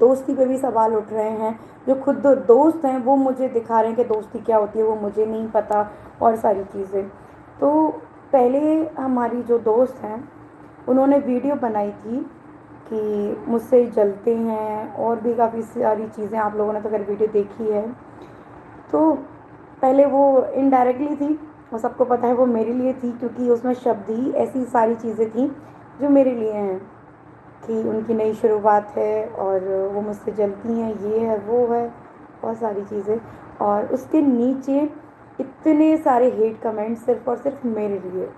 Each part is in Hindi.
दोस्ती पे भी सवाल उठ रहे हैं। जो खुद दोस्त हैं वो मुझे दिखा रहे हैं कि दोस्ती क्या होती है, वो मुझे नहीं पता, और सारी चीज़ें। तो पहले हमारी जो दोस्त हैं उन्होंने वीडियो बनाई थी कि मुझसे जलते हैं, और भी काफ़ी सारी चीज़ें। आप लोगों ने तो अगर वीडियो देखी है तो पहले वो इनडायरेक्टली थी, वो सबको पता है वो मेरे लिए थी, क्योंकि उसमें शब्द ही ऐसी सारी चीज़ें थी जो मेरे लिए हैं कि उनकी नई शुरुआत है और वो मुझसे जलती हैं, ये है वो है, बहुत सारी चीज़ें। और उसके नीचे इतने सारे हेट कमेंट सिर्फ और सिर्फ मेरे लिए,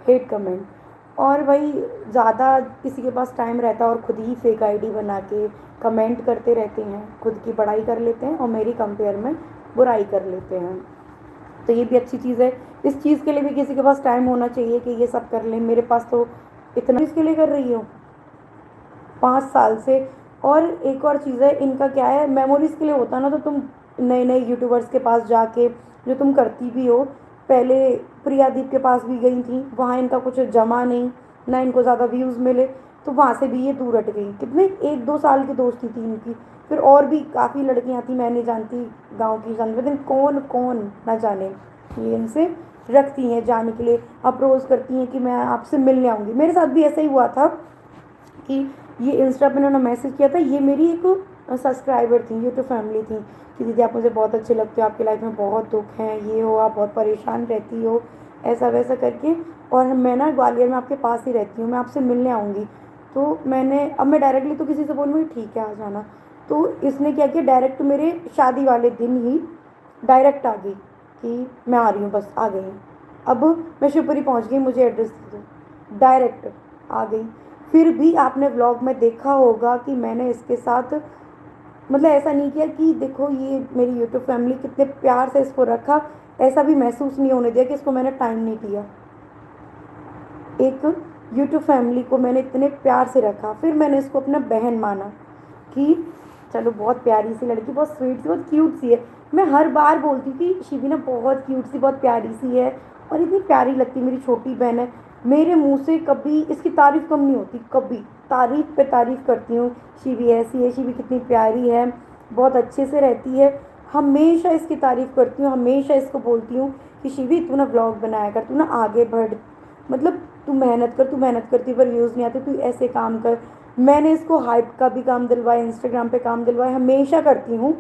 हेट कमेंट। और भाई ज़्यादा किसी के पास टाइम रहता है और ख़ुद ही फेक आईडी बना के कमेंट करते रहते हैं, खुद की बड़ाई कर लेते हैं और मेरी कंपेयर में बुराई कर लेते हैं। तो ये भी अच्छी चीज़ है। इस चीज़ के लिए भी किसी के पास टाइम होना चाहिए कि ये सब कर लें। मेरे पास तो इतना इसके लिए कर रही हूँ 5 साल से। और एक और चीज़ है, इनका क्या है, मेमोरीज़ के लिए होता ना तो तुम नए नए यूट्यूबर्स के पास जाके जो तुम करती भी हो, पहले प्रियादीप के पास भी गई थी, वहाँ इनका कुछ जमा नहीं, ना इनको ज़्यादा व्यूज़ मिले, तो वहाँ से भी ये दूर हट गई। कितने 1-2 साल की दोस्ती थी इनकी। फिर और भी काफ़ी लड़कियाँ थी, मैं नहीं जानती, गाँव की जानती, लेकिन कौन कौन ना जाने, ये इनसे रखती हैं जाने के लिए, अप्रोच करती हैं कि मैं आपसे मिलने आऊँगी। मेरे साथ भी ऐसा ही हुआ था कि ये इंस्टा पे उन्होंने मैसेज किया था, ये मेरी एक सब्सक्राइबर थी, यूट्यूब फैमिली थी, कि दीदी आप मुझे बहुत अच्छे लगते हो, आपकी लाइफ में बहुत दुख हैं, ये हो, आप बहुत परेशान रहती हो, ऐसा वैसा करके, और मैं ना ग्वालियर में आपके पास ही रहती हूँ, मैं आपसे मिलने आऊँगी। तो मैंने, अब मैं डायरेक्टली तो किसी से बोलूँगी ठीक है आ जाना, तो इसने क्या किया, डायरेक्ट मेरे शादी वाले दिन ही डायरेक्ट आ गई कि मैं आ रही हूँ, बस आ गई। अब मैं शिवपुरी पहुँच गई, मुझे एड्रेस दे दो, डायरेक्ट आ गई। फिर भी आपने व्लॉग में देखा होगा कि मैंने इसके साथ मतलब ऐसा नहीं किया कि देखो ये मेरी यूट्यूब फैमिली कितने प्यार से इसको रखा, ऐसा भी महसूस नहीं होने दिया कि इसको मैंने टाइम नहीं दिया। एक यूट्यूब फैमिली को मैंने इतने प्यार से रखा, फिर मैंने इसको अपना बहन माना कि चलो बहुत प्यारी सी लड़की, बहुत स्वीट सी, बहुत क्यूट सी है। मैं हर बार बोलती हूँ कि शिवी ना बहुत क्यूट सी, बहुत प्यारी सी है, और इतनी प्यारी लगती, मेरी छोटी बहन है। मेरे मुंह से कभी इसकी तारीफ़ कम नहीं होती, कभी तारीफ़ पे तारीफ़ करती हूँ, शिवी ऐसी है, शिवी कितनी प्यारी है, बहुत अच्छे से रहती है, हमेशा इसकी तारीफ़ करती हूँ, हमेशा इसको बोलती हूँ कि शिवी तू ना ब्लॉग बनाया कर, तू ना आगे बढ़, मतलब तू मेहनत कर, तू मेहनत करती पर व्यूज़ नहीं आते, तू ऐसे काम कर। मैंने इसको हाइप का भी काम दिलवाया, इंस्टाग्राम पे काम दिलवाया, हमेशा करती हूँ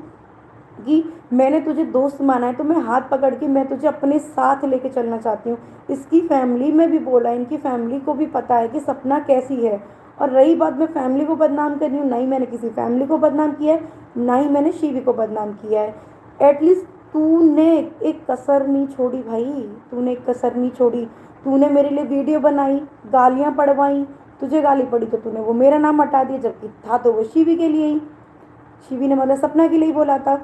कि मैंने तुझे दोस्त माना है तो मैं हाथ पकड़ के मैं तुझे अपने साथ लेके चलना चाहती हूँ। इसकी फैमिली में भी बोला, इनकी फैमिली को भी पता है कि सपना कैसी है। और रही बात मैं फैमिली को बदनाम कर रही हूँ, ना ही मैंने किसी फैमिली को बदनाम किया है, ना ही मैंने शिवी को बदनाम किया है। एटलीस्ट तूने एक कसर नहीं छोड़ी भाई, तूने एक कसर नहीं छोड़ी। तूने मेरे लिए वीडियो बनाई, गालियाँ पढ़वाई, तुझे गाली पड़ी तो तूने वो मेरा नाम हटा दिया, जबकि था तो वो शिवी के लिए ही, शिवी ने मतलब सपना के लिए ही बोला था।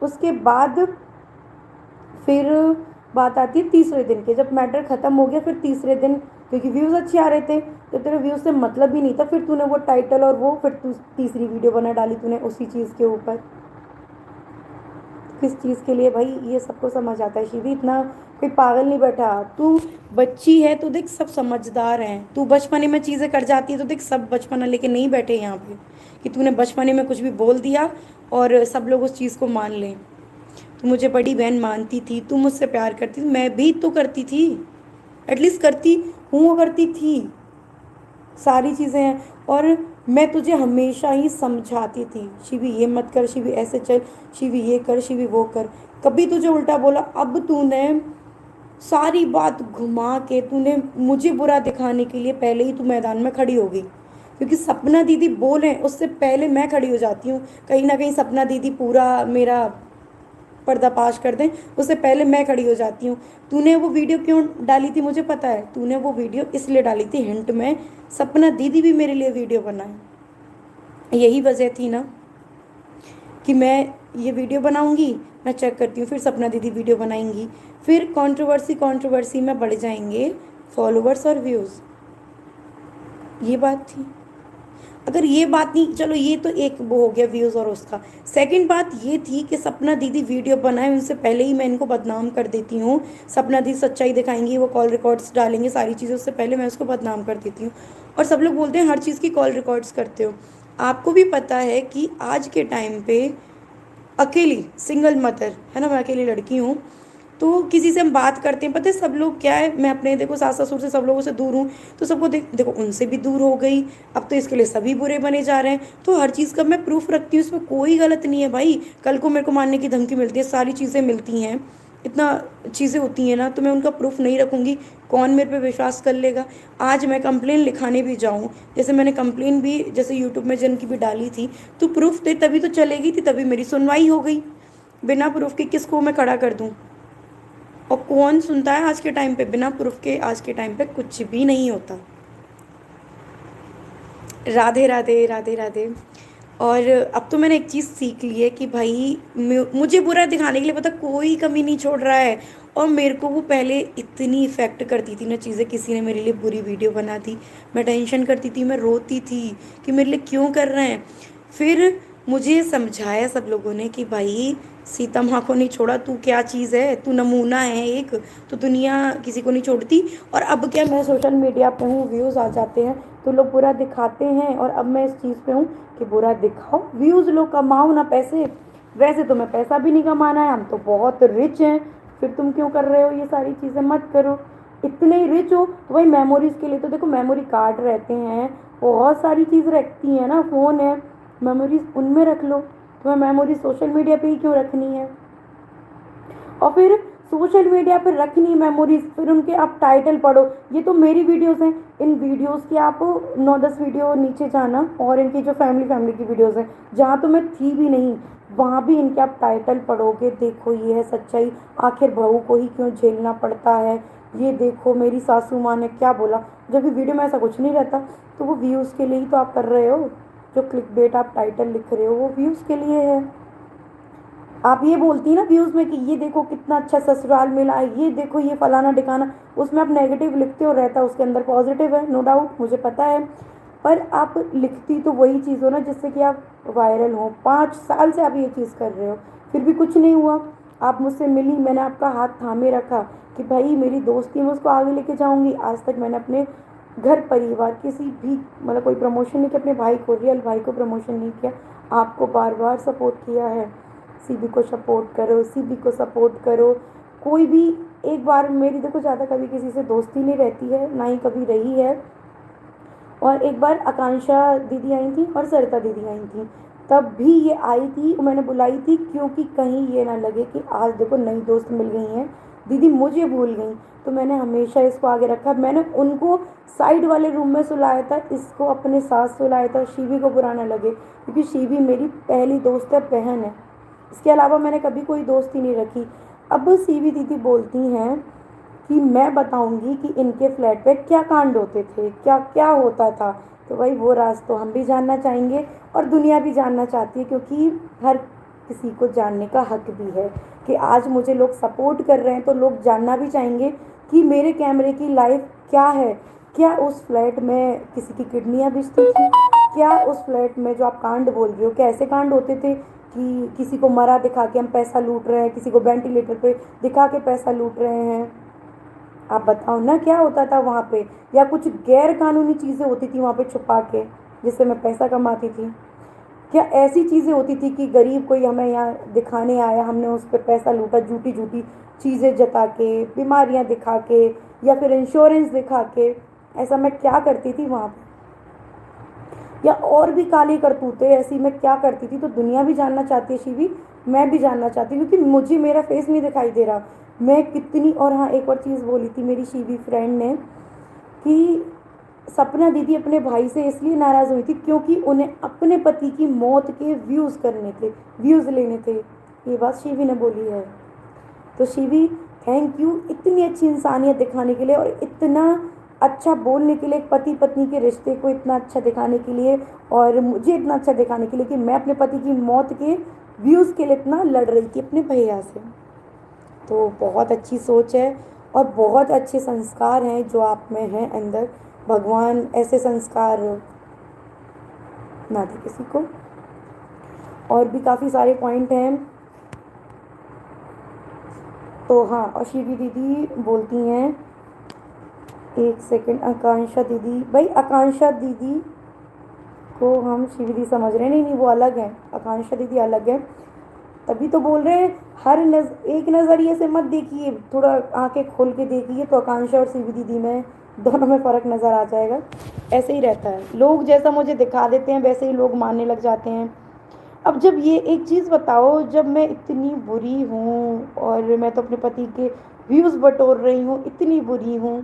उसके बाद फिर बात आती है तीसरे दिन के, जब मैटर ख़त्म हो गया, फिर तीसरे दिन क्योंकि व्यूज़ अच्छे आ रहे थे तो तेरे व्यूज़ से मतलब ही नहीं था, फिर तूने वो टाइटल और वो फिर तू तीसरी वीडियो बना डाली तूने उसी चीज़ के ऊपर। किस चीज़ के लिए भाई, ये सबको समझ आता है शिवी, इतना कोई पागल नहीं बैठा। तू बच्ची है तो देख सब समझदार हैं, तू बचपने में चीज़ें कर जाती है तो देख सब बचपना लेके नहीं बैठे यहाँ पे कि तूने बचपने में कुछ भी बोल दिया और सब लोग उस चीज़ को मान लें। तू मुझे बड़ी बहन मानती थी, तू मुझसे प्यार करती थी, मैं भी तो करती थी, एटलीस्ट करती हूँ, करती थी, सारी चीज़ें हैं। और मैं तुझे हमेशा ही समझाती थी, शिवी ये मत कर, शिवी ऐसे चल, शिवी ये कर, शिवी वो कर, कभी तुझे उल्टा बोला। अब तूने सारी बात घुमा के तूने मुझे बुरा दिखाने के लिए पहले ही तू मैदान में खड़ी हो गई, क्योंकि सपना दीदी बोले उससे पहले मैं खड़ी हो जाती हूँ, कहीं ना कहीं सपना दीदी पूरा मेरा पर्दाफाश कर दें उससे पहले मैं खड़ी हो जाती हूँ। तूने वो वीडियो क्यों डाली थी मुझे पता है, तूने वो वीडियो इसलिए डाली थी हिंट में सपना दीदी भी मेरे लिए वीडियो बनाए, यही वजह थी ना कि मैं ये वीडियो बनाऊंगी, मैं चेक करती हूँ, फिर सपना दीदी वीडियो बनाएंगी, फिर कंट्रोवर्सी में बढ़ जाएंगे फॉलोवर्स और व्यूज़, ये बात थी। अगर ये बात नहीं, चलो ये तो एक वो हो गया व्यूज़ और उसका, सेकंड बात ये थी कि सपना दीदी वीडियो बनाए उनसे पहले ही मैं इनको बदनाम कर देती हूँ। सपना दीदी सच्चाई दिखाएंगी, वो कॉल रिकॉर्ड्स डालेंगे, सारी चीज़ें, उससे पहले मैं उसको बदनाम कर देती हूँ। और सब लोग बोलते हैं हर चीज़ की कॉल रिकॉर्ड्स करते हो। आपको भी पता है कि आज के टाइम पे अकेली सिंगल मदर है ना, मैं अकेली लड़की हूँ, तो किसी से हम बात करते हैं, पता है सब लोग क्या है, मैं अपने देखो सास ससुर से सब लोगों से दूर हूँ, तो सबको देखो उनसे भी दूर हो गई। अब तो इसके लिए सभी बुरे बने जा रहे हैं, तो हर चीज़ का मैं प्रूफ रखती हूँ, इसमें कोई गलत नहीं है भाई। कल को मेरे को मारने की धमकी मिलती है, सारी चीज़ें मिलती हैं, इतना चीज़ें होती हैं ना, तो मैं उनका प्रूफ नहीं रखूँगी, कौन मेरे पे विश्वास कर लेगा। आज मैं कंप्लेन लिखाने भी जाऊँ, जैसे मैंने कंप्लेन भी जैसे यूट्यूब में जिनकी भी डाली थी, तो प्रूफ थे तभी तो चलेगी थी, तभी मेरी सुनवाई हो गई। बिना प्रूफ के किसको मैं खड़ा कर दूँ? और कौन सुनता है आज के टाइम पे? बिना प्रूफ के आज के टाइम पे कुछ भी नहीं होता। राधे राधे राधे राधे। और अब तो मैंने एक चीज़ सीख ली है कि भाई मुझे बुरा दिखाने के लिए पता कोई कमी नहीं छोड़ रहा है। और मेरे को वो पहले इतनी इफ़ेक्ट करती थी ना चीज़ें, किसी ने मेरे लिए बुरी वीडियो बना दी, मैं टेंशन करती थी, मैं रोती थी कि मेरे लिए क्यों कर रहे हैं। फिर मुझे समझाया सब लोगों ने कि भाई सीता माँ को नहीं छोड़ा, तू क्या चीज़ है, तू नमूना है एक, तो दुनिया किसी को नहीं छोड़ती। और अब क्या, मैं सोशल मीडिया पे हूँ, व्यूज़ आ जाते हैं तो लोग बुरा दिखाते हैं, और अब मैं इस चीज़ पे हूँ कि बुरा दिखाओ, व्यूज़ लो, कमाओ ना पैसे। वैसे तो मैं पैसा भी नहीं कमाना है, हम तो बहुत रिच हैं, फिर तुम क्यों कर रहे हो ये सारी चीज़ें? मत करो। इतने ही रिच हो तो भाई मेमोरीज के लिए तो देखो मेमोरी कार्ड रहते हैं, बहुत सारी चीज़ रखती है ना, फ़ोन है, मेमोरीज उनमें रख लो। तुम्हें मेमोरी सोशल मीडिया पे ही क्यों रखनी है? और फिर सोशल मीडिया पर रखनी मेमोरीज, फिर उनके आप टाइटल पढ़ो, ये तो मेरी वीडियोस हैं, इन वीडियोस की आप 9-10 वीडियो नीचे जाना, और इनकी जो फैमिली फैमिली की वीडियोस हैं जहाँ तो मैं थी भी नहीं, वहाँ भी इनके आप टाइटल पढ़ोगे, देखो ये है सच्चाई, आखिर बहू को ही क्यों झेलना पड़ता है, ये देखो मेरी सासू माँ ने क्या बोला। जब भी वीडियो में ऐसा कुछ नहीं रहता, तो वो व्यूज़ के लिए ही तो आप कर रहे हो। जो क्लिक बेट आप टाइटल लिख रहे हो वो व्यूज़ के लिए है। आप ये बोलती ना व्यूज में कि ये देखो कितना अच्छा ससुराल मिला है, ये देखो ये फलाना ठिकाना, उसमें आप नेगेटिव लिखते हो, रहता उसके अंदर पॉजिटिव है, नो डाउट, मुझे पता है। पर आप लिखती तो वही चीज़ हो ना जिससे कि आप वायरल हो। 5 साल से आप ये चीज़ कर रहे हो, फिर भी कुछ नहीं हुआ। आप मुझसे मिली, मैंने आपका हाथ थामे रखा कि भाई मेरी दोस्ती में उसको आगे लेके जाऊंगी। आज तक मैंने अपने घर परिवार किसी भी मतलब कोई प्रमोशन नहीं किया, अपने भाई को, रियल भाई को प्रमोशन नहीं किया, आपको बार बार सपोर्ट किया है। सीबी को सपोर्ट करो, सीबी को सपोर्ट करो। कोई भी एक बार मेरी देखो ज़्यादा कभी किसी से दोस्ती नहीं रहती है, ना ही कभी रही है। और एक बार आकांक्षा दीदी आई थी और सरिता दीदी आई थी, तब भी ये आई थी, मैंने बुलाई थी क्योंकि कहीं ये ना लगे कि आज देखो नई दोस्त मिल गई हैं, दीदी मुझे भूल गई। तो मैंने हमेशा इसको आगे रखा, मैंने उनको साइड वाले रूम में सुलाया था, इसको अपने साथ सुलाया था, शिवी को बुरा ना लगे, क्योंकि शिवी मेरी पहली दोस्त है, बहन है, इसके अलावा मैंने कभी कोई दोस्ती नहीं रखी। अब सीवी दीदी बोलती हैं कि मैं बताऊंगी कि इनके फ्लैट पे क्या कांड होते थे, क्या क्या होता था। तो भाई वो राज तो हम भी जानना चाहेंगे और दुनिया भी जानना चाहती है, क्योंकि हर किसी को जानने का हक भी है कि आज मुझे लोग सपोर्ट कर रहे हैं, तो लोग जानना भी चाहेंगे कि मेरे कैमरे की लाइफ क्या है। क्या उस फ्लैट में किसी की किडनियाँ बिचती थी? क्या उस फ्लैट में जो आप कांड बोल रहे हो, क्या ऐसे कांड होते थे कि किसी को मरा दिखा के हम पैसा लूट रहे हैं, किसी को वेंटिलेटर पे दिखा के पैसा लूट रहे हैं? आप बताओ ना क्या होता था वहाँ पे? या कुछ गैर कानूनी चीज़ें होती थी वहाँ पे छुपा के जिससे मैं पैसा कमाती थी? क्या ऐसी चीज़ें होती थी कि गरीब कोई हमें यहाँ दिखाने आया, हमने उस पर पैसा लूटा, झूठी झूठी चीज़ें जता के, बीमारियाँ दिखा के, या फिर इंश्योरेंस दिखा के? ऐसा मैं क्या करती थी वहाँ पे? या और भी काली करतूतें ऐसी मैं क्या करती थी? तो दुनिया भी जानना चाहती है शिवी, मैं भी जानना चाहती हूँ, क्योंकि मुझे मेरा फेस नहीं दिखाई दे रहा मैं कितनी। और हाँ, एक और चीज़ बोली थी मेरी शिवी फ्रेंड ने कि सपना दीदी अपने भाई से इसलिए नाराज़ हुई थी क्योंकि उन्हें अपने पति की मौत के व्यूज़ करने थे, व्यूज़ लेने थे। ये बात शिवी ने बोली है। तो शिवी, थैंक यू इतनी अच्छी इंसानियत दिखाने के लिए, और इतना अच्छा बोलने के लिए, एक पति पत्नी के रिश्ते को इतना अच्छा दिखाने के लिए, और मुझे इतना अच्छा दिखाने के लिए कि मैं अपने पति की मौत के व्यूज़ के लिए इतना लड़ रही थी अपने भैया से। तो बहुत अच्छी सोच है और बहुत अच्छे संस्कार हैं जो आप में हैं अंदर। भगवान ऐसे संस्कार ना दे किसी को। और भी काफ़ी सारे पॉइंट हैं। तो हाँ, और शिवी दीदी बोलती हैं, एक सेकंड, आकांक्षा दीदी, भाई आकांक्षा दीदी को हम शिवी दी समझ रहे हैं। नहीं नहीं, वो अलग है, आकांक्षा दीदी अलग है। तभी तो बोल रहे हैं, एक नज़रिए से मत देखिए, थोड़ा आंखें खोल के देखिए तो आकांक्षा और शिवी दीदी में, दोनों में फ़र्क नज़र आ जाएगा। ऐसे ही रहता है, लोग जैसा मुझे दिखा देते हैं वैसे ही लोग मानने लग जाते हैं। अब जब ये एक चीज़ बताओ, जब मैं इतनी बुरी हूँ और मैं तो अपने पति के व्यूज़ बटोर रही हूँ, इतनी बुरी हूँ,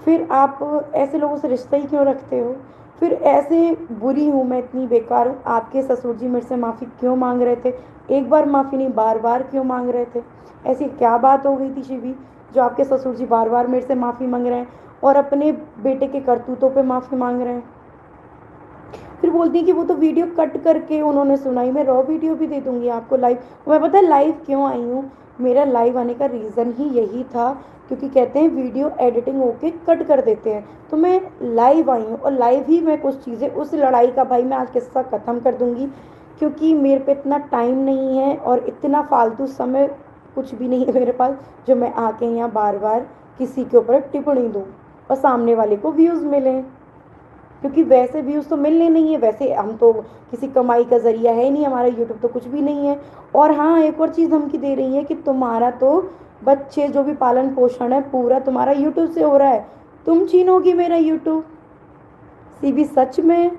फिर आप ऐसे लोगों से रिश्ता ही क्यों रखते हो? फिर ऐसे बुरी हूँ मैं, इतनी बेकार हूँ, आपके ससुर जी मेरे से माफ़ी क्यों मांग रहे थे? एक बार माफ़ी नहीं, बार बार क्यों मांग रहे थे? ऐसी क्या बात हो गई थी शिवी, जो आपके ससुर जी बार बार मेरे से माफ़ी मांग रहे हैं और अपने बेटे के करतूतों पे माफ़ी मांग रहे हैं? फिर बोलती है कि वो तो वीडियो कट करके उन्होंने सुनाई, मैं रॉ वीडियो भी दे दूंगी आपको लाइव। मैं पता है लाइव क्यों आई हूँ? मेरा लाइव आने का रीज़न ही यही था, क्योंकि कहते हैं वीडियो एडिटिंग होके कट कर देते हैं, तो मैं लाइव आई हूँ और लाइव ही मैं कुछ चीज़ें, उस लड़ाई का भाई मैं आज किस्सा ख़त्म कर दूंगी, क्योंकि मेरे पे इतना टाइम नहीं है और इतना फालतू समय कुछ भी नहीं है मेरे पास, जो मैं आके यहाँ बार बार किसी के ऊपर टिप्पणी दूँ और सामने वाले को व्यूज़ मिलें, क्योंकि वैसे व्यूज़ तो मिलने नहीं है, वैसे हम तो किसी कमाई का ज़रिया है नहीं, हमारा यूट्यूब तो कुछ भी नहीं है। और हाँ, एक और चीज़ धमकी दे रही है कि तुम्हारा तो बच्चे जो भी पालन पोषण है पूरा तुम्हारा यूट्यूब से हो रहा है, तुम छीनोगी मेरा यूट्यूब। सीबी सच में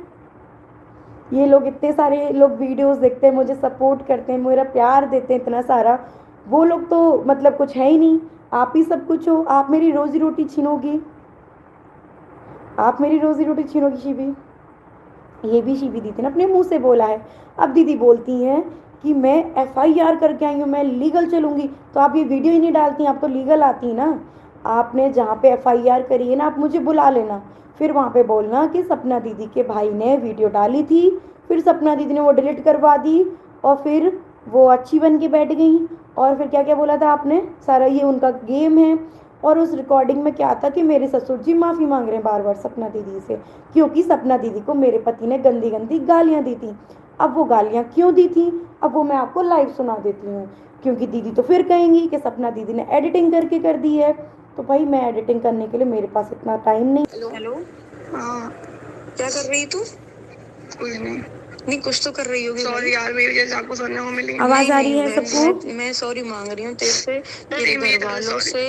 ये लोग, इतने सारे लोग वीडियोस देखते हैं, मुझे सपोर्ट करते हैं, मेरा प्यार देते हैं इतना सारा, वो लोग तो मतलब कुछ है ही नहीं, आप ही सब कुछ हो, आप मेरी रोजी रोटी छीनोगी, आप मेरी रोजी रोटी छीनोगी शिवी। ये भी शिवी दीदी ने अपने मुंह से बोला है। अब दीदी बोलती हैं कि मैं एफआईआर करके आई हूँ, मैं लीगल चलूंगी, तो आप ये वीडियो ही नहीं डालती, आप तो लीगल आती ना। आपने जहाँ पे एफआईआर करी है ना, आप मुझे बुला लेना, फिर वहाँ पे बोलना कि सपना दीदी के भाई ने वीडियो डाली थी, फिर सपना दीदी ने वो डिलीट करवा दी और फिर वो अच्छी बन के बैठ गई। और फिर क्या क्या बोला था आपने, सारा ये उनका गेम है। और उस रिकॉर्डिंग में क्या था कि मेरे ससुर जी माफ़ी मांग रहे हैं बार बार सपना दीदी से, क्योंकि सपना दीदी को मेरे पति ने गंदी गंदी गालियां दी थी। अब वो गालियां क्यों दी थी, अब वो मैं आपको लाइव सुना देती हूँ, क्योंकि दीदी तो फिर कहेंगी कि सपना दीदी ने एडिटिंग करके कर दी है। तो भाई मैं एडिटिंग करने के लिए मेरे पास इतना टाइम नहीं। Hello hello. हाँ, क्या कर रही तू? कुछ नहीं। नहीं, कुछ तो कर रही होगी। सॉरी यार, मेरी जैसे आपको सुनने को मिली। आवाज आ रही है सबको? मैं सॉरी मांग रही हूँ तेरे से, तेरे घर वालों से,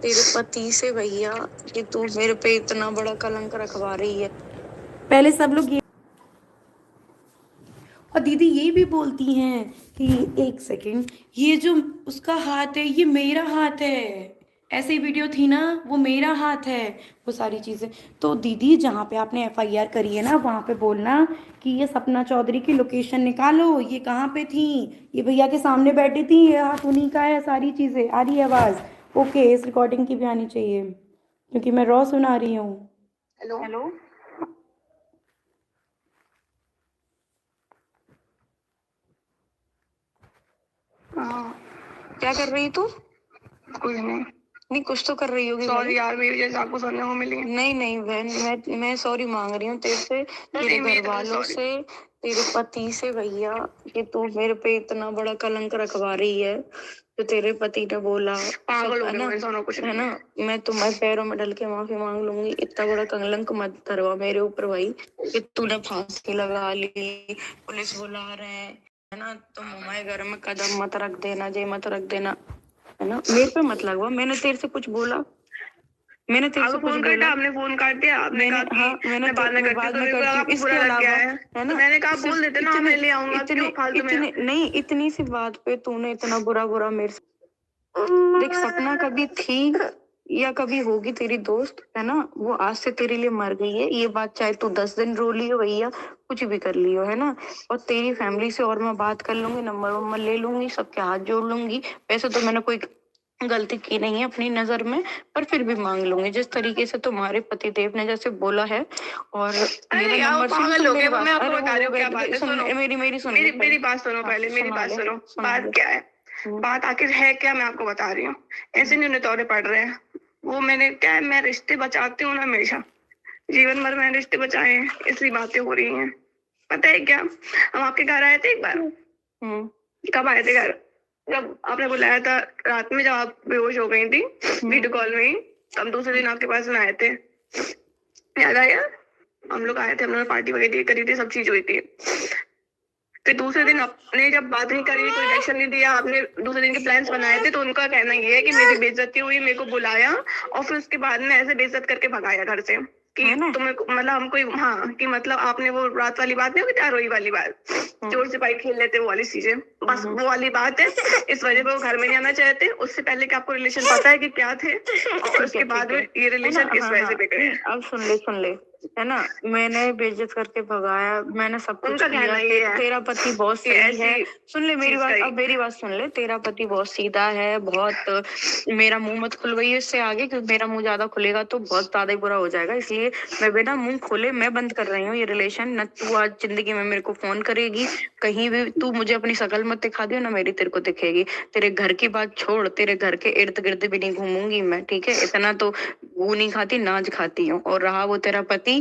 तेरे पति से भैया, कि तू मेरे पे इतना बड़ा कलंक रखवा रही है। पहले सब लोग ये, और दीदी ये भी बोलती हैं कि एक सेकंड, ये जो उसका हाथ है ये मेरा हाथ है, ऐसी वीडियो थी ना, वो मेरा हाथ है, वो सारी चीज़ें। तो दीदी जहाँ पे आपने एफआईआर करी है ना, वहाँ पे बोलना कि ये सपना चौधरी की लोकेशन निकालो, ये कहाँ पे थी, ये भैया के सामने बैठी थी, ये हाथ उन्हीं का है, सारी चीज़ें आ रही है आवाज़। ओके, इस रिकॉर्डिंग की भी आनी चाहिए, क्योंकि मैं रॉ सुना रही हूँ। Hello hello. हाँ, क्या कर रही तू? कुछ नहीं। नहीं, कुछ तो कर रही होगी। सॉरी यार, मेरी जैसे आपको सुनने को मिली। नहीं नहीं बहन, मैं सॉरी मांग रही हूँ तेरे से, तेरे घर वालों से, तेरे पति से भैया, कि तू मेरे पे इतना बड़ा कलंक रखवा रही है। तो तेरे पति ने बोला पागल हो है गए, ना, ऐसा ना कुछ है नहीं ना, मैं तुम्हारे पैरों में डल के माफी मांग लूंगी, इतना बड़ा कलंक मत करवा मेरे ऊपर भाई, कि तूने फांसी लगा ली, पुलिस बुला रहे हैं, है ना, तुम हमारे घर में कदम मत रख देना, जे मत रख देना, है ना, मेरे पे मत लगवा। मैंने तेरे से कुछ बोला? मैंने तेरे से कुछ फोन बोला? काटा, आपने फोन काट दिया, आपने कहा कि हाँ, मैंने बाद में करती हूँ, तो मेरे को आपको इसके बुरा लग अलावा, गया है तो ना, मैंने कहा बोल देते ना, मैं ले आऊंगा, क्यों फालतू में। इतने नहीं, इतनी सी बात पे तूने इतना बुरा बुरा मेरे से। देख, सपना कभी थी या कभी होगी तेरी दोस्त, है ना, वो आज से तेरे लिए मर गई है, ये बात चाहे तू 10 दिन रो लियो भैया, कुछ भी कर लियो, है ना, और तेरी फैमिली से और मैं बात कर लूंगी, नंबर वंबर ले लूंगी, सबके हाथ जोड़ लूंगी। वैसे तो मैंने कोई गलती की नहीं है अपनी नजर में, पर फिर भी मांग लूंगी, जिस तरीके से तुम्हारे पति देव ने जैसे बोला है। और मेरा नंबर पागल हो गए, मैं आपको अरे बता रही हूँ क्या बात है, सुनो मेरी बात सुनो, पहले मेरी बात सुनो, बात क्या है, बात आखिर है क्या, मैं आपको बता रही हूँ। ऐसे नहीं नितौरे पड़ रहे हैं, वो मैंने क्या है, मैं रिश्ते बचाती हूँ ना हमेशा, जीवन भर मैंने रिश्ते बचाए हैं, इसलिए बातें हो रही हैं। पता है क्या, हम आपके घर आए थे एक बार। कब आए थे घर? जब आपने बुलाया था रात में, जब आप बेहोश हो गई थी वीडियो कॉल में ही, तब दूसरे दिन आपके पास में आए थे, याद आया? हम लोग आए थे, हम लोगों ने पार्टी वगैरह करी थी, सब चीज हुई थी। फिर दूसरे दिन आपने जब बात नहीं करी, कोई रिएक्शन नहीं दिया, आपने दूसरे दिन के प्लान्स बनाए थे, तो उनका कहना ये है कि मेरी बेइज्जती हुई, मेरे को बुलाया और फिर उसके बाद में ऐसे बेइज्जत करके भगाया घर से कि तुम्हें मतलब हमको, हाँ, कि मतलब आपने वो रात वाली बात नहीं होगी, चारोई वाली बात, चोर सिपाही खेल लेते वो वाली चीजें, बस वो वाली बात है। इस वजह पे वो घर में नहीं आना चाहते। उससे पहले कि आपको रिलेशन पता है कि क्या थे, और उसके बाद में ये रिलेशन इस वजह से बिगड़े। अब सुन ले, है ना, मैंने बेइज्जत करके भगाया, मैंने सब कुछ उनका किया, कहना ये है तेरा पति बहुत कि सही ऐसी है। सुन ले मेरी चीज बात, करी। अब मेरी बात सुन ले, तेरा पति बहुत सीधा है, बहुत, मेरा मुंह मत खुलवाइए इससे आगे, क्योंकि मेरा मुंह ज्यादा खुलेगा तो बहुत ज्यादा ही बुरा हो जाएगा, इसलिए मैं बिना मुंह खोले मैं बंद कर रही हूँ ये रिलेशन। न तू आज जिंदगी में मेरे को फोन करेगी, कहीं भी तू मुझे अपनी शकल मत दिखा दियो, ना मेरी तेरे को दिखेगी। तेरे घर की बात छोड़, तेरे घर के इर्द गिर्द भी नहीं घूमूंगी मैं, ठीक है? इतना तो वो नहीं खाती, नाज खाती हूँ। और रहा वो तेरा पति,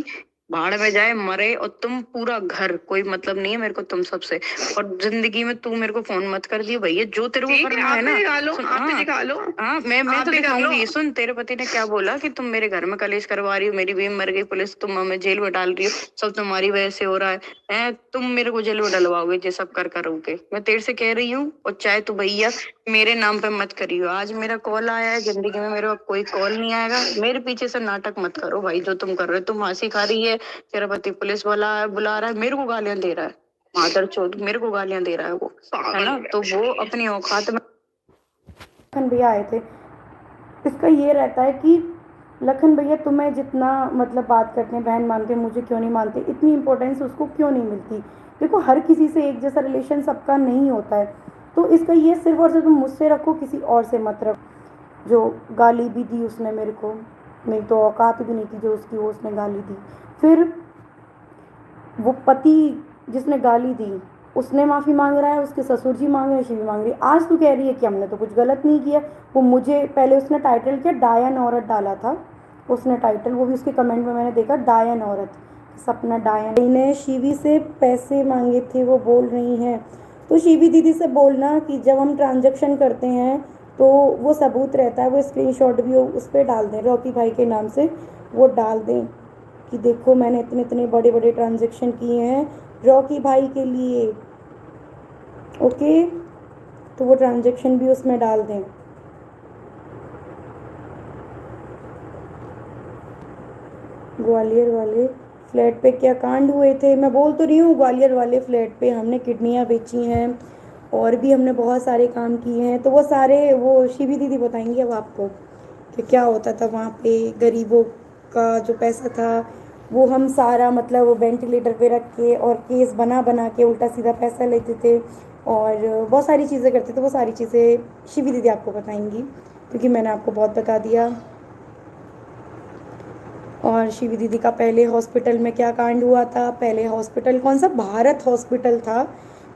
भाड़ में जाए, मरे, और तुम पूरा घर, कोई मतलब नहीं है मेरे को तुम सबसे। और जिंदगी में तू मेरे को फोन मत कर दियो भैया, जो तेरे को करना है ना। सुन, आप भी दिखा लो। हाँ, मैं तो दिखाऊंगी। सुन, तेरे पति ने क्या बोला कि तुम मेरे घर में कलेश करवा रही हो, मेरी बीवी मर गई, पुलिस तुम हमें जेल में डाल रही हो, सब तुम्हारी वजह से हो रहा है, तुम मेरे को जेल में डलवाओगे ये सब कर करोगे। मैं तेरे से कह रही हूँ, और चाहे तू भैया मेरे नाम पे मत करियो। आज मेरा कॉल आया है, जिंदगी में मेरे कोई कॉल नहीं आएगा। मेरे पीछे से नाटक मत करो भाई, जो तुम कर रहे हो। तुम हंसी खा रही है, तेरा पति पुलिस वाला बुला रहा है, मेरे को गालियां दे रहा है, मादर चोद, मेरे को गालियां दे रहा है वो, है ना? तो वो अपनी औकात में। लखन भैया आए थे, इसका ये रहता है कि लखन भैया तुम्हें जितना मतलब बात करते हैं, बहन मानते हैं, मुझे क्यों नहीं मानते, इतनी इम्पोर्टेंस उसको क्यों नहीं मिलती। देखो, हर किसी से एक जैसा रिलेशन सबका नहीं होता है, तो इसका ये सिर्फ और सिर्फ तुम मुझसे रखो, किसी और से मत रखो। जो गाली भी दी उसने मेरे को, मेरी तो औकात भी नहीं थी जो उसकी, वो उसने गाली दी। फिर वो पति जिसने गाली दी उसने माफ़ी मांग रहा है, उसके ससुर जी मांग रहे हैं, शिवी मांग रही है। आज तू कह रही है कि हमने तो कुछ गलत नहीं किया। वो मुझे पहले उसने टाइटल किया डायन औरत डाला था उसने टाइटल, वो भी उसके कमेंट में मैंने देखा, डायन औरत, सपना डायन ने शिवी से पैसे मांगे थे, वो बोल रही हैं। तो शिवी दीदी से बोलना कि जब हम ट्रांजैक्शन करते हैं तो वो सबूत रहता है, वो स्क्रीनशॉट भी उस पर डाल दें, रॉकी भाई के नाम से वो डाल दें कि देखो मैंने इतने इतने बड़े बड़े ट्रांजैक्शन किए हैं रॉकी भाई के लिए, ओके? तो वो ट्रांजैक्शन भी उसमें डाल दें। ग्वालियर वाले फ्लैट पे क्या कांड हुए थे, मैं बोल तो रही हूँ, ग्वालियर वाले फ्लैट पे हमने किडनियाँ बेची हैं और भी हमने बहुत सारे काम किए हैं। तो वो सारे वो शिवी दीदी बताएंगी अब आपको कि क्या होता था वहाँ पे। गरीबों का जो पैसा था वो हम सारा मतलब वेंटिलेटर पे रख के और केस बना बना के उल्टा सीधा पैसा लेते थे और बहुत सारी चीज़ें करते थे। वो सारी चीज़ें शिवी दीदी आपको बताएंगी, क्योंकि मैंने आपको बहुत बता दिया। और शिवी दीदी का पहले हॉस्पिटल में क्या कांड हुआ था, पहले हॉस्पिटल कौन सा, भारत हॉस्पिटल था,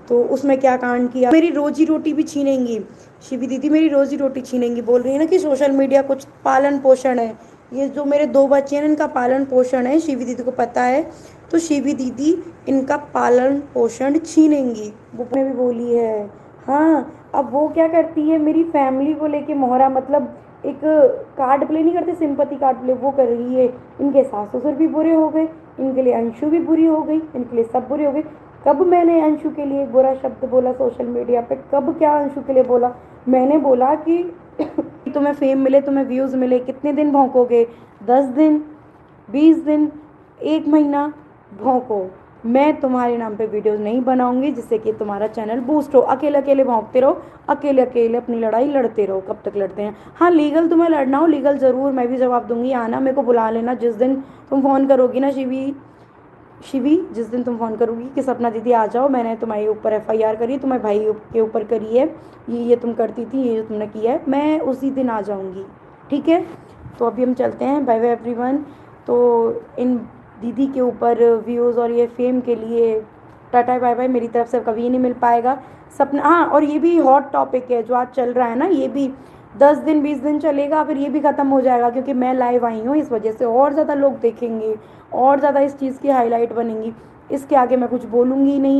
तो उसमें क्या कांड किया। मेरी रोजी रोटी भी छीनेंगी शिवी दीदी, मेरी रोजी रोटी छीनेंगी। बोल रही है ना कि सोशल मीडिया कुछ पालन पोषण है, ये जो मेरे 2 बच्चे हैं इनका पालन पोषण है, शिवी दीदी को पता है। तो शिवी दीदी इनका पालन पोषण छीनेंगी, वो भी बोली है। हाँ, अब वो क्या करती है, मेरी फैमिली को लेके मोहरा, मतलब एक कार्ड प्ले नहीं करते, सिंपैथी कार्ड प्ले, वो कर रही है। इनके सास ससुर भी बुरे हो गए, इनके लिए अंशु भी बुरी हो गई, इनके लिए सब बुरे हो गए। कब मैंने अंशु के लिए बुरा शब्द बोला सोशल मीडिया पे, कब क्या अंशु के लिए बोला? मैंने बोला कि तुम्हें फेम मिले, तुम्हें व्यूज़ मिले, कितने दिन भौंकोगे? 10 दिन, 20 दिन, 1 महीना भौंको, मैं तुम्हारे नाम पे वीडियोस नहीं बनाऊंगी जिससे कि तुम्हारा चैनल बूस्ट हो। अकेले अकेले भौंकते रहो, अकेले अकेले अपनी लड़ाई लड़ते रहो, कब तक लड़ते हैं? हाँ, लीगल तुम्हें लड़ना हो लीगल ज़रूर, मैं भी जवाब दूंगी, आना, मेरे को बुला लेना जिस दिन तुम फ़ोन करोगी ना शिवी, जिस दिन तुम फ़ोन करोगी कि सपना दीदी आ जाओ, मैंने तुम्हारे ऊपर FIR करी, तुम्हारे भाई के ऊपर करी है, ये तुम करती थी, ये तुमने किया है, मैं उसी दिन आ जाऊँगी, ठीक है? तो अभी हम चलते हैं, बाय बाय एवरीवन। तो इन दीदी के ऊपर व्यूज़ और ये फेम के लिए टाटा बाय बाय, मेरी तरफ से कभी नहीं मिल पाएगा सपना। हाँ, और ये भी हॉट टॉपिक है जो आज चल रहा है ना, ये भी 10 दिन 20 दिन चलेगा, फिर ये भी ख़त्म हो जाएगा, क्योंकि मैं लाइव आई हूँ, इस वजह से और ज़्यादा लोग देखेंगे और ज़्यादा इस चीज़ की हाईलाइट बनेंगी। इसके आगे मैं कुछ बोलूँगी नहीं।